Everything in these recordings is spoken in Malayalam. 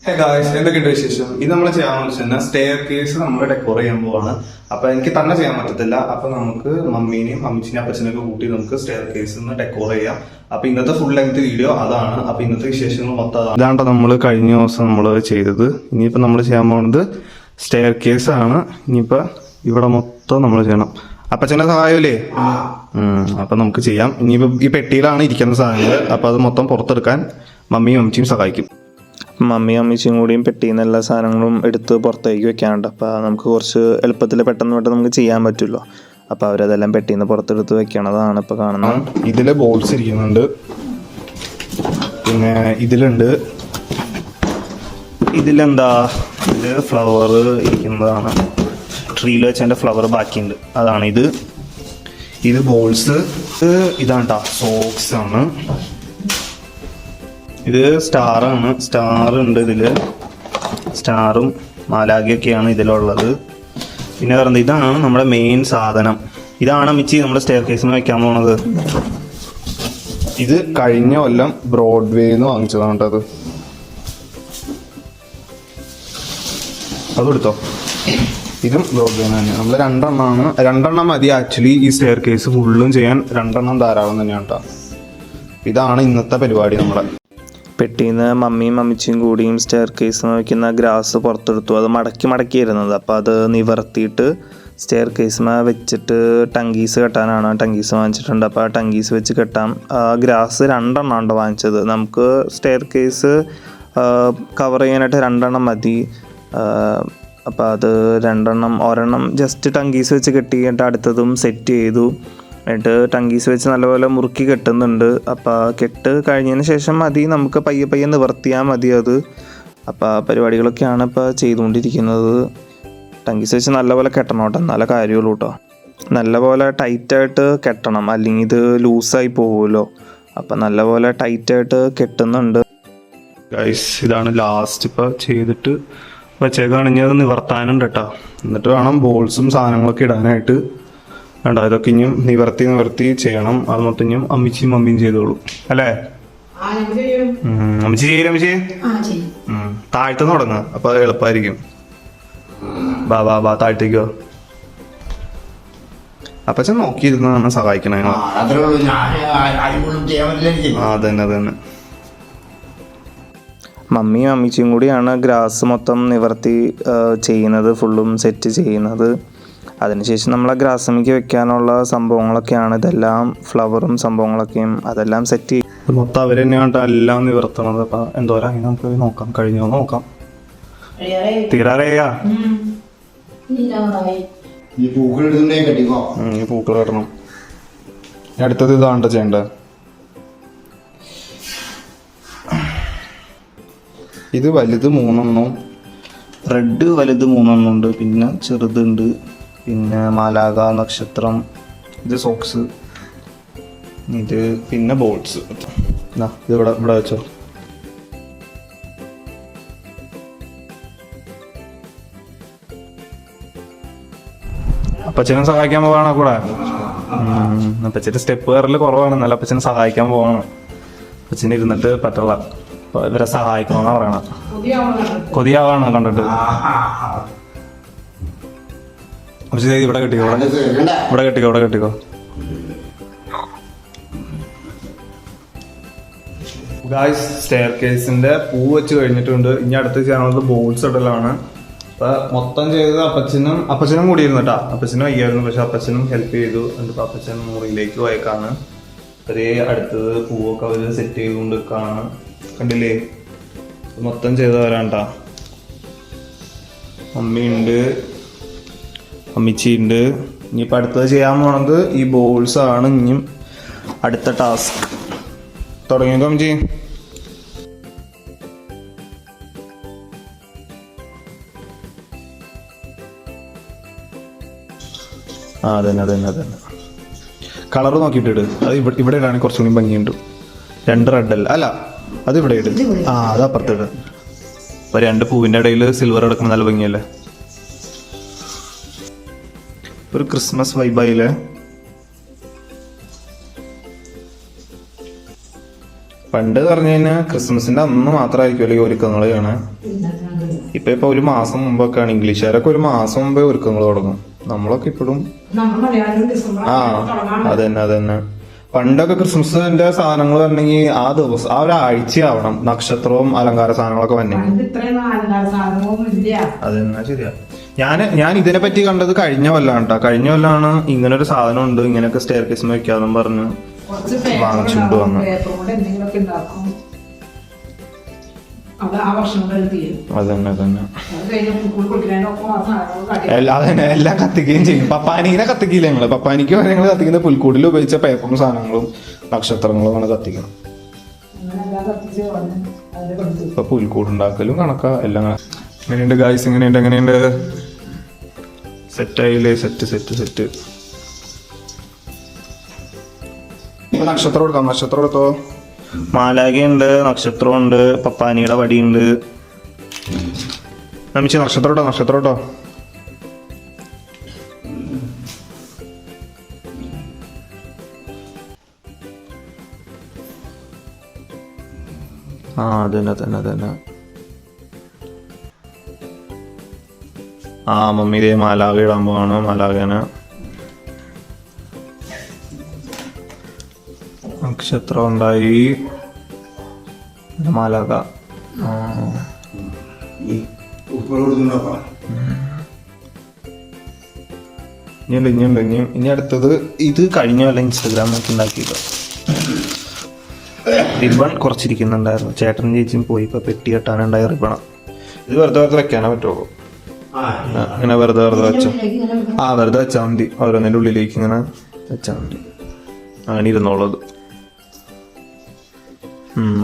ഹേ ഗായ്സ്, എന്തൊക്കെയുണ്ട് വിശേഷം? ഇത് നമ്മൾ ചെയ്യാമെന്ന് വെച്ചാൽ സ്റ്റെയർ കേസ് നമ്മൾ ഡെക്കോർ ചെയ്യാൻ പോവാണ്. അപ്പൊ എനിക്ക് തന്നെ ചെയ്യാൻ പറ്റത്തില്ല. അപ്പൊ നമുക്ക് മമ്മീനെയും അമ്മച്ചിനെയും അപ്പച്ചനെയൊക്കെ കൂട്ടി നമുക്ക് സ്റ്റെയർ കേസ് ഡെക്കോർ ചെയ്യാം. അപ്പൊ ഇന്നത്തെ ഫുൾ ലെങ്ത് വീഡിയോ അതാണ്. അപ്പൊ ഇന്നത്തെ വിശേഷങ്ങൾ മൊത്തം ഇതാണ്ട് നമ്മൾ കഴിഞ്ഞ ദിവസം നമ്മൾ ചെയ്തത്. ഇനിയിപ്പോ നമ്മൾ ചെയ്യാൻ പോകുന്നത് സ്റ്റെയർ കേസ് ആണ്. ഇനിയിപ്പോ ഇവിടെ മൊത്തം നമ്മൾ ചെയ്യണം. അപ്പച്ചന്റെ സഹായമല്ലേ? അപ്പൊ നമുക്ക് ചെയ്യാം. ഇനിയിപ്പോ ഈ പെട്ടിയിലാണ് ഇരിക്കുന്ന സാധനങ്ങൾ. അപ്പൊ അത് മൊത്തം പുറത്തെടുക്കാൻ മമ്മിയും അമ്മച്ചിയും സഹായിക്കും. മമ്മിയും അമ്മച്ചിയും കൂടിയും പെട്ടിയിൽ നിന്ന് എല്ലാ സാധനങ്ങളും എടുത്ത് പുറത്തേക്ക് വെക്കാനുണ്ട്. അപ്പോൾ നമുക്ക് കുറച്ച് എളുപ്പത്തിൽ പെട്ടെന്ന് നമുക്ക് ചെയ്യാൻ പറ്റുമല്ലോ. അപ്പോൾ അവരതെല്ലാം പെട്ടിയിൽ നിന്ന് പുറത്തെടുത്ത് വെക്കണതാണ് ഇപ്പോൾ കാണുന്നത്. ഇതില് ബോൾസ് ഇരിക്കുന്നുണ്ട്, പിന്നെ ഇതിലുണ്ട്, ഇതിലെന്താ ഇതിൽ ഫ്ലവർ ഇരിക്കുന്നതാണ്. ട്രീയിൽ വെച്ചതിൻ്റെ ഫ്ലവർ ബാക്കിയുണ്ട്, അതാണ് ഇത്. ഇത് ബോൾസ്, ഇതാണ്ടാ സോക്സ് ആണ്. ഇത് സ്റ്റാറാണ്, സ്റ്റാർ ഉണ്ട് ഇതില്. സ്റ്റാറും മാലാഖയൊക്കെയാണ് ഇതിലുള്ളത്. പിന്നെ പറയുന്നത് ഇതാണ് നമ്മുടെ മെയിൻ സാധനം. ഇതാണ് മിച്ചി നമ്മുടെ സ്റ്റെയർ കേസിന് വെക്കാൻ പോണത്. ഇത് കഴിഞ്ഞ കൊല്ലം ബ്രോഡ്വേന്ന് വാങ്ങിച്ചതാണ് കേട്ടോ. അതെടുത്തോ. ഇതും ബ്രോഡ്വേന്ന് തന്നെ. നമ്മൾ രണ്ടെണ്ണം മതി ആക്ച്വലി. ഈ സ്റ്റെയർ കേസ് ഫുള്ളും ചെയ്യാൻ രണ്ടെണ്ണം ധാരാളം തന്നെയാണ് കേട്ടോ. ഇതാണ് ഇന്നത്തെ പരിപാടി നമ്മളെ. പെട്ടിയിൽ നിന്ന് മമ്മിയും അമ്മച്ചിയും കൂടിയും സ്റ്റെയർ കേസ് വയ്ക്കുന്ന ഗ്രാസ് പുറത്തെടുത്തു. അത് മടക്കി ഇരുന്നത്. അപ്പോൾ അത് നിവർത്തിയിട്ട് സ്റ്റെയർ കേസിന് വെച്ചിട്ട് ടങ്കീസ് കെട്ടാനാണ്. ടങ്കീസ് വാങ്ങിച്ചിട്ടുണ്ട്. അപ്പോൾ ആ ടങ്കീസ് വെച്ച് കെട്ടാം. ഗ്രാസ് 2 എണ്ണം വാങ്ങിച്ചത്. നമുക്ക് സ്റ്റെയർ കേസ് കവർ ചെയ്യാനായിട്ട് 2 എണ്ണം മതി. അപ്പോൾ അത് 2 എണ്ണം, ഒരെണ്ണം ജസ്റ്റ് ടങ്കീസ് വെച്ച് കെട്ടിയിട്ട് അടുത്തതും സെറ്റ് ചെയ്തു. എന്നിട്ട് ടങ്കീസ് വെച്ച് നല്ലപോലെ മുറുക്കി കെട്ടുന്നുണ്ട്. അപ്പോൾ കെട്ട് കഴിഞ്ഞതിന് ശേഷം മതി, നമുക്ക് പയ്യെ നിവർത്തിയാൽ മതി അത്. അപ്പോൾ ആ പരിപാടികളൊക്കെയാണ് ഇപ്പോൾ ചെയ്തുകൊണ്ടിരിക്കുന്നത്. ടങ്കീസ് വെച്ച് നല്ലപോലെ കെട്ടണം കേട്ടോ, നല്ല കാര്യമുള്ളൂ കേട്ടോ. നല്ലപോലെ ടൈറ്റായിട്ട് കെട്ടണം, അല്ലെങ്കിൽ ഇത് ലൂസായി പോകുമല്ലോ. അപ്പം നല്ലപോലെ ടൈറ്റായിട്ട് കെട്ടുന്നുണ്ട്. ഗൈസ്, ഇതാണ് ലാസ്റ്റ് ഇപ്പോൾ ചെയ്തിട്ട് വെച്ചേക്കാണെങ്കിൽ അത് നിവർത്താനുണ്ട് കേട്ടോ. എന്നിട്ട് വേണം ബോൾസും സാധനങ്ങളൊക്കെ ഇടാനായിട്ട്. വേണ്ട, ഇതൊക്കെ ഇനിയും നിവർത്തി ചെയ്യണം. അത് മൊത്തം ഇനിയും അമ്മച്ചിയും മമ്മിയും ചെയ്തോളൂ അല്ലേ? അമ്മച്ചി ചെയ്യില്ല? അമ്മച്ചി താഴ്ത്തുനിന്ന് തുടങ്ങുക, അപ്പൊ അത് എളുപ്പമായിരിക്കും. ബാ താഴ്ത്തേക്കോ. അപ്പച്ചൻ നോക്കിയിരുന്നാണ് സഹായിക്കണേ. അതന്നെ. മമ്മിയും അമ്മച്ചിയും കൂടിയാണ് ഗ്രാസ് മൊത്തം നിവർത്തി ചെയ്യുന്നത്, ഫുള്ളും സെറ്റ് ചെയ്യുന്നത്. അതിനുശേഷം നമ്മൾ ആ ഗ്രാസമിക്ക് വെക്കാനുള്ള സംഭവങ്ങളൊക്കെയാണ് ഇതെല്ലാം. ഫ്ലവറും സംഭവങ്ങളൊക്കെയും അതെല്ലാം സെറ്റ് ചെയ്യും. മൊത്തം അവർ തന്നെയാണ് എല്ലാം നിവർത്തണത്. അപ്പം എന്തോരം നമുക്ക് നോക്കാം, കഴിഞ്ഞോ നോക്കാം. തീരാറേയാ ഈ പൂക്കൾ കെട്ടണം. അടുത്തത് ഇതാണ്ട് ചെയ്യണ്ടേ. ഇത് വലുത് 3 എണ്ണം, റെഡ് വലുത് 3 എണ്ണം ഉണ്ട്, പിന്നെ ചെറുതുണ്ട്, പിന്നെ മാലാഖ, നക്ഷത്രം, ഇത് സോക്സ്, ഇത് പിന്നെ ബോൾസ്. ഇത് ഇവിടെ വെച്ചോ. അപ്പച്ചനെ സഹായിക്കാൻ പോവാണോ കൂടെ? അപ്പച്ചന്റെ സ്റ്റെപ്പ് കയറല് കുറവാണ്, എന്നാലും അപ്പച്ചനെ സഹായിക്കാൻ പോവാണ്. അപ്പച്ചന് ഇരുന്നിട്ട് പറ്റുള്ള ഇവരെ സഹായിക്കണമെന്നാ പറയണ. കൊതിയാവാണ് കണ്ടിട്ട്. ഇവിടെ കെട്ടിക്കോ. ഗായ്സ്, സ്റ്റെയർ കേസിന്റെ പൂ വെച്ച് കഴിഞ്ഞിട്ടുണ്ട്. ഇനി അടുത്ത് ചെയ്യാനുള്ളത് ബോൾസ് ഇടലാണ്. അപ്പൊ മൊത്തം ചെയ്തത് അപ്പച്ചനും കൂടിയിരുന്നു കേട്ടോ. അപ്പച്ചനും വയ്യായിരുന്നു, പക്ഷെ അപ്പച്ചനും ഹെൽപ്പ് ചെയ്തു. എന്നിട്ട് അപ്പച്ചൻ മുറിയിലേക്ക് പോയേക്കാണ്. അതേ അടുത്തത് പൂവൊക്കെ അവര് സെറ്റ് ചെയ്തുകൊണ്ട് നിൽക്കാണ്. കണ്ടില്ലേ, മൊത്തം ചെയ്തവരാണ്ടാ. മമ്മിയുണ്ട്, അമ്മിച്ചിയുണ്ട്. ഇനിയിപ്പോൾ അടുത്തത് ചെയ്യാൻ പോണത് ഈ ബോൾസ് ആണ്. ഇനിയും അടുത്ത ടാസ്ക്. തുടങ്ങിയോ അമ്മച്ചി? അതന്നെ. കളർ നോക്കിയിട്ടിട്. അത് ഇവിടെ ഇടാണെങ്കിൽ കുറച്ചുകൂടി ഭംഗിയുണ്ട്. 2 റെഡ് അല്ല, അത് ഇവിടെ ഇട്. അത് അപ്പുറത്തിട്. അപ്പൊ 2 പൂവിന്റെ ഇടയിൽ സിൽവർ എടുക്കണം, നല്ല ഭംഗിയല്ലേ? ഒരു ക്രിസ്മസ് വൈബായില്ലേ? പണ്ട് പറഞ്ഞു കഴിഞ്ഞാൽ ക്രിസ്മസിന്റെ അന്ന് മാത്രമായിരിക്കുമല്ലോ ഈ ഒരുക്കങ്ങൾ കാണാൻ. ഇപ്പൊ ഒരു മാസം മുമ്പൊക്കെയാണ്. ഇംഗ്ലീഷുകാരൊക്കെ ഒരു മാസം മുമ്പേ ഒരുക്കങ്ങൾ തുടങ്ങും. നമ്മളൊക്കെ ഇപ്പോഴും ആ അതന്നെ. പണ്ടൊക്കെ ക്രിസ്മസിന്റെ സാധനങ്ങൾ വരണമെങ്കിൽ ആ ദിവസം ആ ഒരാഴ്ചയാവണം നക്ഷത്രവും അലങ്കാര സാധനങ്ങളൊക്കെ വന്നെങ്കിൽ. അതെന്നാ ശരിയാ. ഞാൻ ഇതിനെ പറ്റി കണ്ടത് കഴിഞ്ഞ കൊല്ലാണ് കേട്ടോ. കഴിഞ്ഞ കൊല്ലാണ് ഇങ്ങനൊരു സാധനം ഉണ്ട്, ഇങ്ങനെയൊക്കെ സ്റ്റെയർ കേസ് വെക്കാന്നും പറഞ്ഞ് വാങ്ങിച്ചുകൊണ്ട് വന്നു. അതന്നെ എല്ലാം കത്തിക്കുകയും ചെയ്യും. പപ്പാനീനെ കത്തിക്കില്ല ഞങ്ങള്. പപ്പാനിക്ക് ഞങ്ങൾ കത്തിക്കുന്ന പുൽക്കൂടിൽ ഉപയോഗിച്ച പേപ്പറും സാധനങ്ങളും നക്ഷത്രങ്ങളുമാണ് കത്തിക്കണം. ഇപ്പൊ പുൽക്കൂടുണ്ടാക്കലും കണക്കാ എല്ലാം. എങ്ങനെയുണ്ട് ഗായ്സ്? എങ്ങനെയുണ്ട്? സെറ്റായില്ലേ? സെറ്റ്. നക്ഷത്രം എടുത്തോ. മാലാഖയുണ്ട്, നക്ഷത്രമുണ്ട്, പപ്പാനിയുടെ വടിയുണ്ട്. നമിച്ച് നക്ഷത്രം ഇട്ടോ. ആ അതന്നെ. ആ മമ്മി ഇതേ മാലാഖ ഇടാൻ പോവാണ്. മാലാഖന് നക്ഷത്രം ഉണ്ടായി. മാലാഖ ഇനി അടുത്തത് ഇത് കഴിഞ്ഞ വല്ല ഇൻസ്റ്റാഗ്രാം നോക്കി ഉണ്ടാക്കിയത് റിബൺ കുറച്ചിരിക്കുന്നുണ്ടായിരുന്നു. ചേട്ടനും ചേച്ചിയും പോയി ഇപ്പൊ പെട്ടി കെട്ടാനുണ്ടായ റിബണ. ഇത് വെറുതെ വെക്കാനേ പറ്റുള്ളൂ. ഇങ്ങനെ വെറുതെ വെച്ചോ. വെറുതെ വെച്ചാൽ മതി. ഓരോന്നിന്റെ ഉള്ളിലേക്ക് ഇങ്ങനെ വെച്ചാൽ മതി. അങ്ങനെ ഇരുന്നോളത്.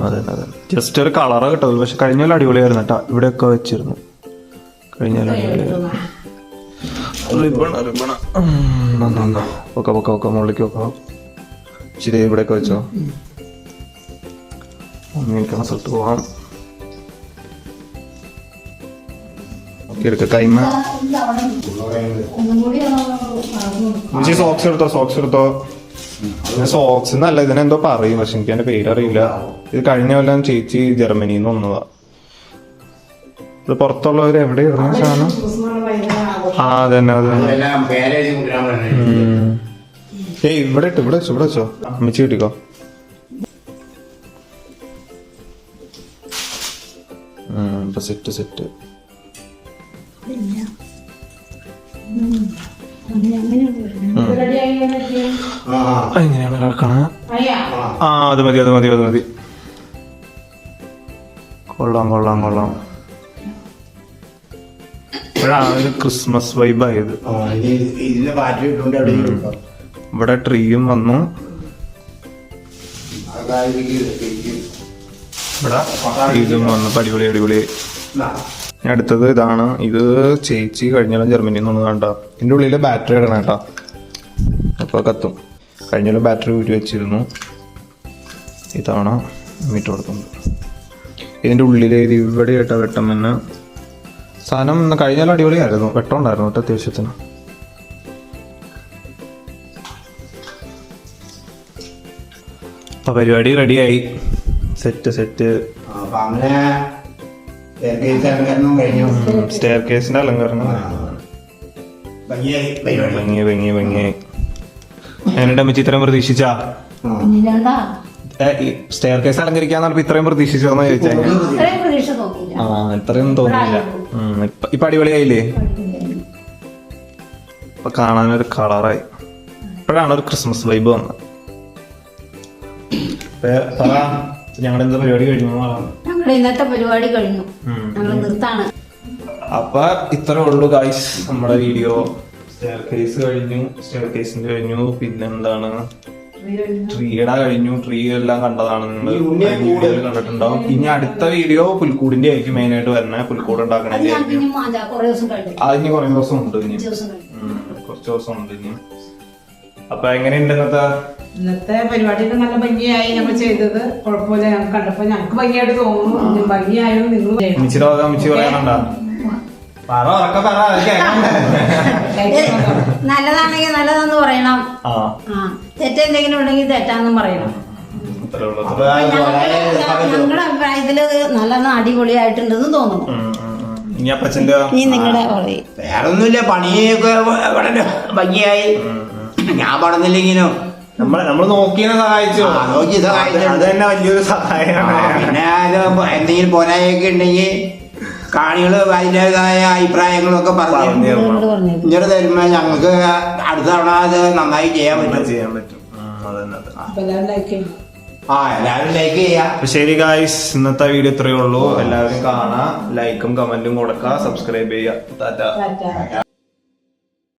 അതന്നെ. ജസ്റ്റ് ഒരു കളറാ കിട്ടുള്ളൂ. പക്ഷെ കഴിഞ്ഞ കൊല്ലം അടിപൊളിയായിരുന്നു കേട്ടാ. ഇവിടെയൊക്കെ വെച്ചിരുന്നു കഴിഞ്ഞ കൊല്ലം അടിപൊളിയായിരുന്നു. റിബണ ഒക്കെ മുകളിലേക്ക് വെക്കാം. ശരി, ഇവിടെയൊക്കെ വെച്ചോ. നിൽക്കുന്ന സ്ഥലത്ത് പോവാം. കൈമ സോക്സ് എടുത്തോ. സോക്സ് എന്നല്ല, ഇതിനെന്തോ പറയും. പക്ഷെ എനിക്ക് അതിന്റെ പേരറിയില്ല. ഇത് കഴിഞ്ഞ കൊല്ലം ചേച്ചി ജർമ്മനിന്ന് വന്നതാ. ഇത് പുറത്തുള്ളവർ എവിടെ ഇടുന്ന സാധനം? അതന്നെ. ഇവിടെ വെച്ചോ. അമ്മച്ചി കിട്ടിക്കോ. സെറ്റ് എങ്ങനെയാണ് കിടക്കണ? അത് മതി. കൊള്ളാം. ഇപ്പോഴാണ് ഒരു ക്രിസ്മസ് വൈബായത്. ഇവിടെ ട്രീയും വന്നു. ഇവിടെ ഇതും വന്നു. അടിപൊളി. അടുത്തത് ഇതാണ്. ഇത് ചേച്ചി കഴിഞ്ഞാലും ജർമ്മനിയിൽ നിന്ന് കണ്ടോ. ഇതിൻ്റെ ഉള്ളിൽ ബാറ്ററി ഇടണം കേട്ടോ. അപ്പോൾ കത്തും. കഴിഞ്ഞാലും ബാറ്ററി ഊരി വെച്ചിരുന്നു. ഇതാണ് മീറ്റ് കൊടുക്കുന്നത്. ഇതിൻ്റെ ഉള്ളിൽ ഇവിടെ ആയിട്ടാ വെട്ടം തന്നെ സാധനം. കഴിഞ്ഞാലും അടിപൊളിയായിരുന്നു. വെട്ടമുണ്ടായിരുന്നു കേട്ടോ അത്യാവശ്യത്തിന്. അപ്പൊ പരിപാടി റെഡിയായി. സെറ്റ് സ്റ്റെയർ കേസിന്റെ അലങ്കാരണം ഭംഗിയായി. എന്നെ അമ്മച്ചി ഇത്രയും പ്രതീക്ഷിച്ചാ? സ്റ്റെയർ കേസ് അലങ്കരിക്കാന്ന് പറഞ്ഞപ്പോ ഇത്രയും പ്രതീക്ഷിച്ചോന്ന് ചോദിച്ചാൽ ഇത്രയും തോന്നിയില്ല. ഇപ്പൊ അടിപൊളിയായില്ലേ? ഇപ്പൊ കാണാനൊരു കളറായി. ഇപ്പോഴാണ് ഒരു ക്രിസ്മസ് വൈബ് വന്നത്. ഞങ്ങളുടെ എന്താ പരിപാടി കഴിഞ്ഞു? ഇന്നത്തെ പരിപാടി കഴിഞ്ഞു. നിർത്താണ്. അപ്പൊ ഇത്രേ ഉള്ളൂ ഗായ്സ് നമ്മുടെ വീഡിയോ. സ്റ്റെയർ കേസ് കഴിഞ്ഞു. പിന്നെന്താണ്, ട്രീയുടെ കഴിഞ്ഞു. ട്രീ എല്ലാം കണ്ടതാണ് നിങ്ങൾ വീഡിയോയിൽ കണ്ടിട്ടുണ്ടാവും. ഇനി അടുത്ത വീഡിയോ പുൽക്കൂടിന്റെ ആയിരിക്കും മെയിൻ ആയിട്ട് വരുന്നത്. പുൽക്കൂട് ഉണ്ടാക്കണേ. അതിന് കുറെ ദിവസം ഉണ്ട്. കുറച്ച് ദിവസം ഉണ്ട് ഇനി. അപ്പൊ എങ്ങനെയുണ്ട് ഇന്നത്തെ പരിപാടിയൊക്കെ നല്ല ഭംഗിയായി ഞങ്ങൾ ചെയ്തത്. കുഴപ്പമില്ല. ഞങ്ങൾക്ക് കണ്ടപ്പോ ഞങ്ങൾക്ക് ഭംഗിയായിട്ട് തോന്നുന്നു. ഭംഗിയായിരുന്നു. നിങ്ങൾ അമ്മച്ചി പറയാനുണ്ടോ? നല്ലതാണെങ്കിൽ നല്ലതെന്ന് പറയണം. തെറ്റെന്തെങ്കിലും ഉണ്ടെങ്കിൽ തെറ്റാന്നും പറയണം. അത്രേ ഉള്ളൂ. അപ്പൊ ഞങ്ങളുടെ അഭിപ്രായത്തില് നല്ലോണം അടിപൊളിയായിട്ടുണ്ടെന്ന് തോന്നുന്നു. ഇനി അപ്പച്ചന്റെ ഈ നിങ്ങളുടെ പറയും വേറെ ഒന്നുമില്ല, പണിയൊക്കെ വളരെ ഭംഗിയായി. ഞാൻ പടന്നില്ലെങ്കിലും നമ്മൾ നോക്കിയെ സഹായിച്ചു. നോക്കി സഹായിച്ചു. അത് തന്നെ വലിയൊരു സഹായമാണ്. പിന്നെ അത് എന്തെങ്കിലും പോരായൊക്കെ ഉണ്ടെങ്കിൽ കാണികള് അതിൻ്റെതായ അഭിപ്രായങ്ങളൊക്കെ പറഞ്ഞു പറഞ്ഞു ഇങ്ങനെ തരുമ്പോ ഞങ്ങൾക്ക് അടുത്ത തവണ അത് നന്നായി ചെയ്യാൻ പറ്റും. അതന്നെ. അപ്പൊ എല്ലാവരും ലൈക്ക് ചെയ്യും. എല്ലാവരും ലൈക്ക് ചെയ്യാം. അപ്പൊ ശരി ഗായ്സ്, ഇന്നത്തെ വീഡിയോ ഇത്രയേ ഉള്ളൂ. എല്ലാവരും കാണാം, ലൈക്കും കമന്റും കൊടുക്കുക, സബ്സ്ക്രൈബ് ചെയ്യുക. ടാറ്റാ. ടാറ്റ.